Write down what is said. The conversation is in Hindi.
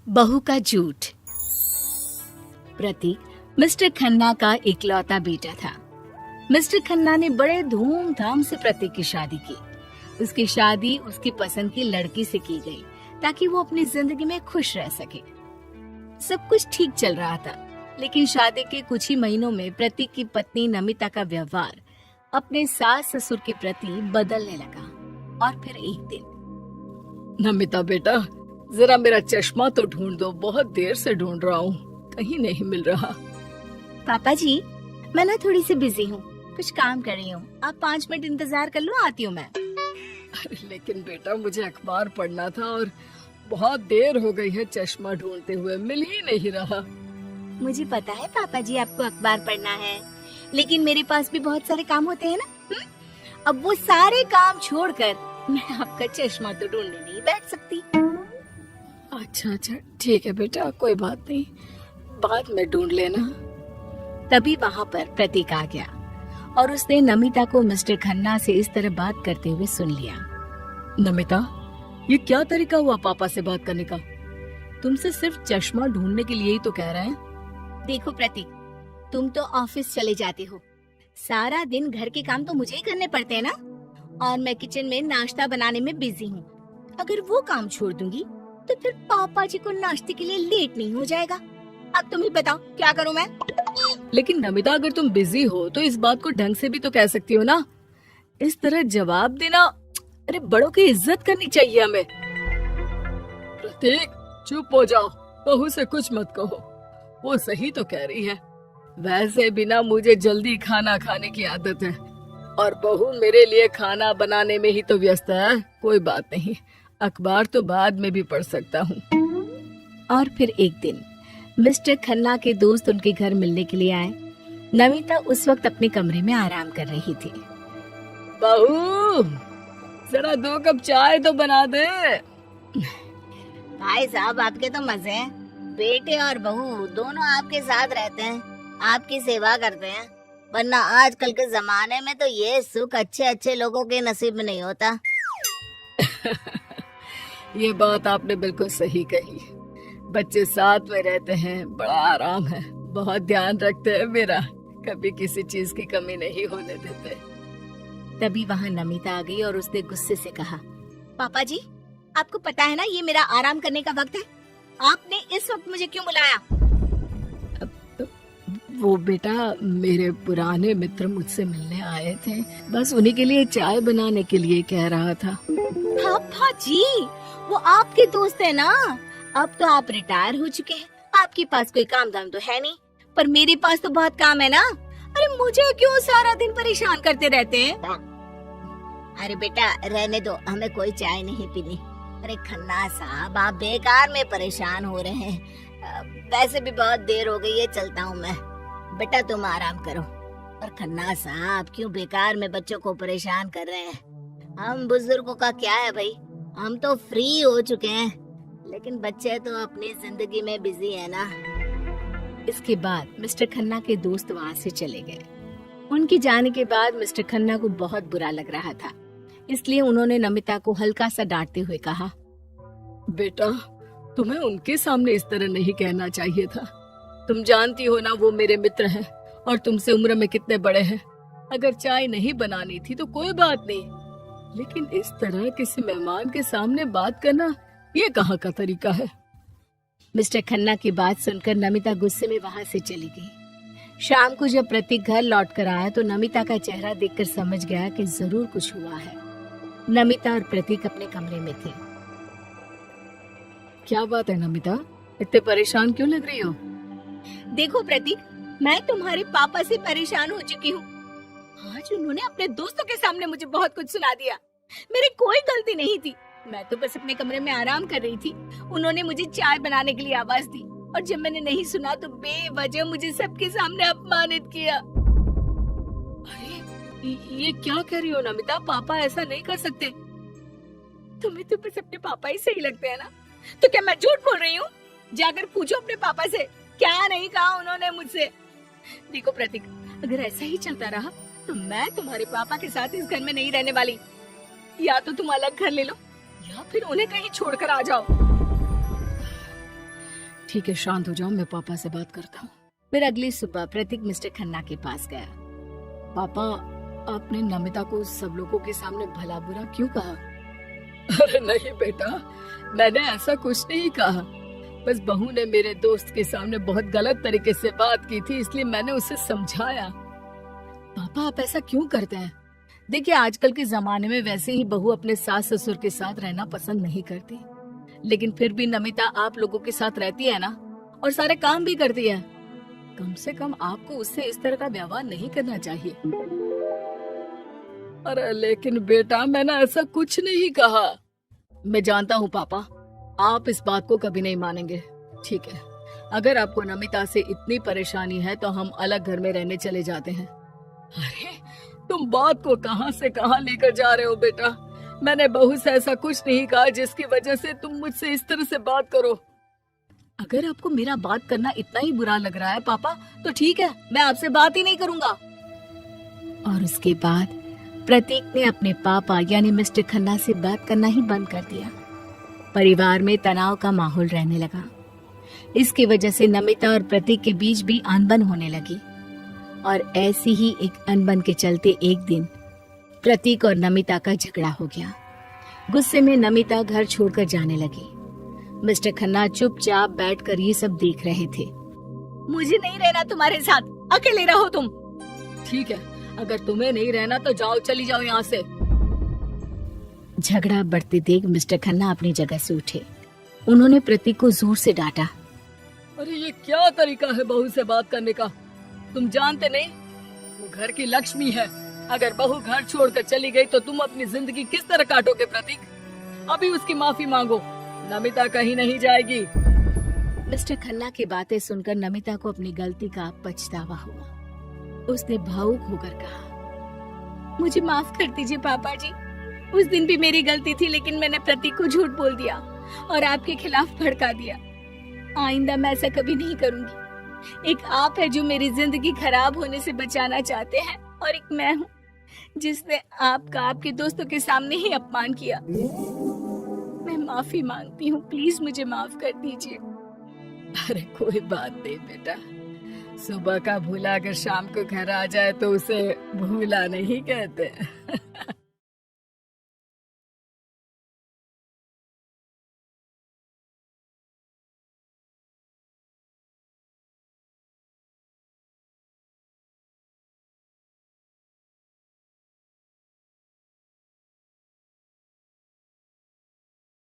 बहू का झूठ। प्रतीक मिस्टर खन्ना का इकलौता बेटा था। मिस्टर खन्ना ने बड़े धूमधाम से प्रतीक की शादी की। उसकी शादी उसकी पसंद की लड़की से की गई ताकि वो अपनी जिंदगी में खुश रह सके। सब कुछ ठीक चल रहा था, लेकिन शादी के कुछ ही महीनों में प्रतीक की पत्नी नमिता का व्यवहार अपने सास ससुर के प्रति बदलने लगा। और फिर एक दिन, नमिता बेटा, जरा मेरा चश्मा तो ढूंढ दो, बहुत देर से ढूंढ रहा हूँ, कहीं नहीं मिल रहा। पापा जी, मैं ना थोड़ी सी बिजी हूँ, कुछ काम कर रही हूँ, आप 5 मिनट इंतजार कर लो, आती हूँ मैं। लेकिन बेटा, मुझे अखबार पढ़ना था और बहुत देर हो गई है चश्मा ढूंढते हुए, मिल ही नहीं रहा। मुझे पता है पापा जी आपको अखबार पढ़ना है, लेकिन मेरे पास भी बहुत सारे काम होते हैं ना। अब वो सारे काम छोड़कर मैं आपका चश्मा तो ढूंढने नहीं बैठ सकती। अच्छा, ठीक है बेटा, कोई बात नहीं, बाद में ढूंढ लेना। तभी वहाँ पर प्रतीक आ गया और उसने नमिता को मिस्टर खन्ना से इस तरह बात करते हुए सुन लिया। नमिता, ये क्या तरीका हुआ पापा से बात करने का? तुमसे सिर्फ चश्मा ढूंढने के लिए ही तो कह रहे हैं। देखो प्रतीक, तुम तो ऑफिस चले जाते हो, सारा दिन घर के काम तो मुझे ही करने पड़ते हैं ना, और मैं किचन में नाश्ता बनाने में बिजी हूँ। अगर वो काम छोड़ दूंगी तो फिर पापा जी को नाश्ते के लिए लेट नहीं हो जाएगा। अब तुम ही बताओ क्या करूँ मैं? लेकिन नमिता, अगर तुम बिजी हो तो इस बात को ढंग से भी तो कह सकती हो ना। इस तरह जवाब देना, अरे बड़ों की इज्जत करनी चाहिए हमें। प्रतीक, चुप हो जाओ, बहू से कुछ मत कहो, वो सही तो कह रही है। वैसे भी ना मुझे जल्दी खाना खाने की आदत है और बहू मेरे लिए खाना बनाने में ही तो व्यस्त है। कोई बात नहीं, अखबार तो बाद में भी पढ़ सकता हूँ। और फिर एक दिन मिस्टर खन्ना के दोस्त उनके घर मिलने के लिए आए। नमिता उस वक्त अपने कमरे में आराम कर रही थी। बहू, जरा 2 कप चाय तो बना दे। भाई साहब, आपके तो मजे हैं, बेटे और बहू दोनों आपके साथ रहते हैं, आपकी सेवा करते हैं, वरना आजकल के जमाने में तो ये सुख अच्छे अच्छे लोगों के नसीब में नहीं होता। ये बात आपने बिल्कुल सही कही। बच्चे साथ में रहते हैं, बड़ा आराम है, बहुत ध्यान रखते हैं मेरा, कभी किसी चीज की कमी नहीं होने देते। तभी वहाँ नमिता आ गई और उसने गुस्से से कहा, पापा जी, आपको पता है ना ये मेरा आराम करने का वक्त है, आपने इस वक्त मुझे क्यों बुलाया? वो बेटा, मेरे पुराने मित्र मुझसे मिलने आए थे, बस उन्हीं के लिए चाय बनाने के लिए कह रहा था। पापा जी, वो आपके दोस्त है ना, अब तो आप रिटायर हो चुके हैं, आपके पास कोई काम धाम तो है नहीं, पर मेरे पास तो बहुत काम है ना। अरे मुझे क्यों सारा दिन परेशान करते रहते हैं? अरे बेटा रहने दो, हमें कोई चाय नहीं पीनी। अरे खन्ना साहब, आप बेकार में परेशान हो रहे हैं, वैसे भी बहुत देर हो गई है, चलता हूँ मैं। बेटा तुम आराम करो। और खन्ना साहब, क्यों बेकार में बच्चों को परेशान कर रहे हैं? हम बुजुर्गों का क्या है भाई, हम तो फ्री हो चुके हैं, लेकिन बच्चे तो अपनी जिंदगी में बिजी है ना। इसके बाद मिस्टर खन्ना के दोस्त वहाँ से चले गए। उनके जाने के बाद मिस्टर खन्ना को बहुत बुरा लग रहा था, इसलिए उन्होंने नमिता को हल्का सा डांटते हुए कहा, बेटा, तुम्हें उनके सामने इस तरह नहीं कहना चाहिए था। तुम जानती हो ना वो मेरे मित्र हैं और तुमसे उम्र में कितने बड़े हैं। अगर चाय नहीं बनानी थी तो कोई बात नहीं, लेकिन इस तरह किसी मेहमान के सामने बात करना, ये कहाँ का तरीका है? मिस्टर खन्ना की बात सुनकर नमिता गुस्से में वहाँ से चली गई। शाम को जब प्रतीक घर लौट कर आया तो नमिता का चेहरा देखकर समझ गया कि जरूर कुछ हुआ है। नमिता और प्रतीक अपने कमरे में थे। क्या बात है नमिता, इतने परेशान क्यों लग रही हो? देखो प्रतीक, मैं तुम्हारे पापा से परेशान हो चुकी हूँ। आज उन्होंने अपने दोस्तों के सामने मुझे बहुत कुछ सुना दिया। मेरी कोई गलती नहीं थी, मैं तो बस अपने कमरे में आराम कर रही थी। उन्होंने मुझे चाय बनाने के लिए आवाज दी और जब मैंने नहीं सुना तो बेवजह मुझे सबके सामने अपमानित किया। अरे ये क्या कह रही हो नमिता, पापा ऐसा नहीं कर सकते। तुम्हें तो बस अपने पापा ही सही लगते हैं ना, तो क्या मैं झूठ बोल रही हूँ? जाकर पूछो अपने पापा से, क्या नहीं कहा उन्होंने मुझसे। देखो प्रतीक, अगर ऐसा ही चलता रहा तो मैं तुम्हारे पापा के साथ इस घर में नहीं रहने वाली। या तो तुम अलग घर ले लो या फिर उन्हें कहीं छोड़कर आ जाओ। ठीक है, शांत हो जाओ, मैं पापा से बात करता हूँ। फिर अगली सुबह प्रतीक मिस्टर खन्ना के पास गया। पापा, आपने नमिता को सब लोगों के सामने भला बुरा क्यों कहा? अरे नहीं बेटा, मैंने ऐसा कुछ नहीं कहा। बस बहू ने मेरे दोस्त के सामने बहुत गलत तरीके से बात की थी, इसलिए मैंने उसे समझाया। पापा, आप ऐसा क्यों करते हैं? देखिए, आजकल के जमाने में वैसे ही बहू अपने सास ससुर के साथ रहना पसंद नहीं करती, लेकिन फिर भी नमिता आप लोगों के साथ रहती है ना, और सारे काम भी करती है। कम से कम आपको उससे इस तरह का व्यवहार नहीं करना चाहिए। अरे लेकिन बेटा, मैंने ऐसा कुछ नहीं कहा। मैं जानता हूँ पापा, आप इस बात को कभी नहीं मानेंगे। ठीक है, अगर आपको नमिता से इतनी परेशानी है तो हम अलग घर में रहने चले जाते हैं। अरे तुम बात को कहां से कहां लेकर जा रहे हो बेटा? मैंने बहू से ऐसा कुछ नहीं कहा जिसकी वजह से तुम मुझसे इस तरह से बात करो। अगर आपको मेरा बात करना इतना ही बुरा लग रहा है पापा, तो ठीक है, मैं आपसे बात ही नहीं करूंगा। और उसके बाद प्रतीक ने अपने पापा यानी मिस्टर खन्ना से बात करना ही बंद कर दिया। परिवार में तनाव का माहौल रहने लगा। इसकी वजह से नमिता और प्रतीक के बीच भी अनबन होने लगी। और ऐसी ही एक अनबन के चलते एक दिन प्रतीक और नमिता का झगड़ा हो गया। गुस्से में नमिता घर छोड़कर जाने लगी। मिस्टर खन्ना चुपचाप बैठकर ये सब देख रहे थे। मुझे नहीं रहना तुम्हारे साथ, अकेले रहो तुम। ठीक है, अगर तुम्हें नहीं रहना तो जाओ, चली जाओ यहाँ से। झगड़ा बढ़ते देख मिस्टर खन्ना अपनी जगह से उठे। उन्होंने प्रतीक को जोर से डांटा। अरे ये क्या तरीका है बहू से बात करने का? तुम जानते नहीं, वो घर की लक्ष्मी है। अगर बहू घर छोड़कर चली गई तो तुम अपनी जिंदगी किस तरह काटोगे प्रतीक? अभी उसकी माफी मांगो, नमिता कहीं नहीं जाएगी। मिस्टर खन्ना की बातें सुनकर नमिता को अपनी गलती का पछतावा हुआ। उसने भावुक होकर कहा, मुझे माफ कर दीजिए पापा जी। उस दिन भी मेरी गलती थी, लेकिन मैंने प्रतीक को झूठ बोल दिया और आपके खिलाफ भड़का दिया। आइंदा मैं ऐसा कभी नहीं करूंगी। एक आप है जो मेरी जिंदगी खराब होने से बचाना चाहते हैं, और एक मैं हूँ जिसने आपका आपके दोस्तों के सामने ही अपमान किया। मैं माफी मांगती हूँ, प्लीज मुझे माफ कर दीजिए। अरे कोई बात नहीं बेटा, सुबह का भूला अगर शाम को घर आ जाए तो उसे भूला नहीं कहते।